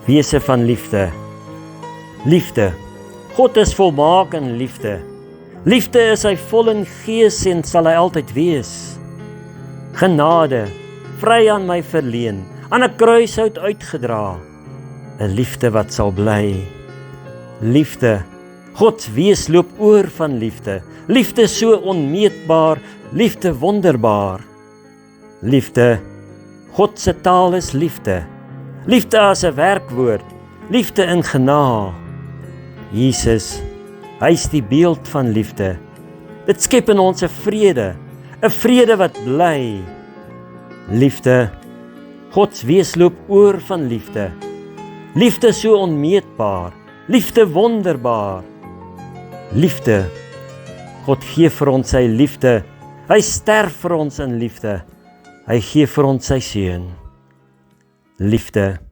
Wese van liefde. Liefde. God is volmaak in liefde. Liefde is hy vol in gees en sal hy altyd wees. Genade, vry aan my verleen, aan 'n kruishout uitgedra, 'n liefde wat sal bly. Liefde, God wees loop oor van liefde, liefde so onmeetbaar, liefde wonderbaar. Liefde, God se taal is liefde, liefde as 'n werkwoord, liefde in genade. Jesus, hy is die beeld van liefde, dit skep in ons 'n vrede wat bly. Liefde, God wees loop oor van liefde, liefde so onmeetbaar, liefde wonderbaar. Liefde, God gee vir ons sy liefde, hy sterf vir ons in liefde, hy gee vir ons sy seun. Liefde.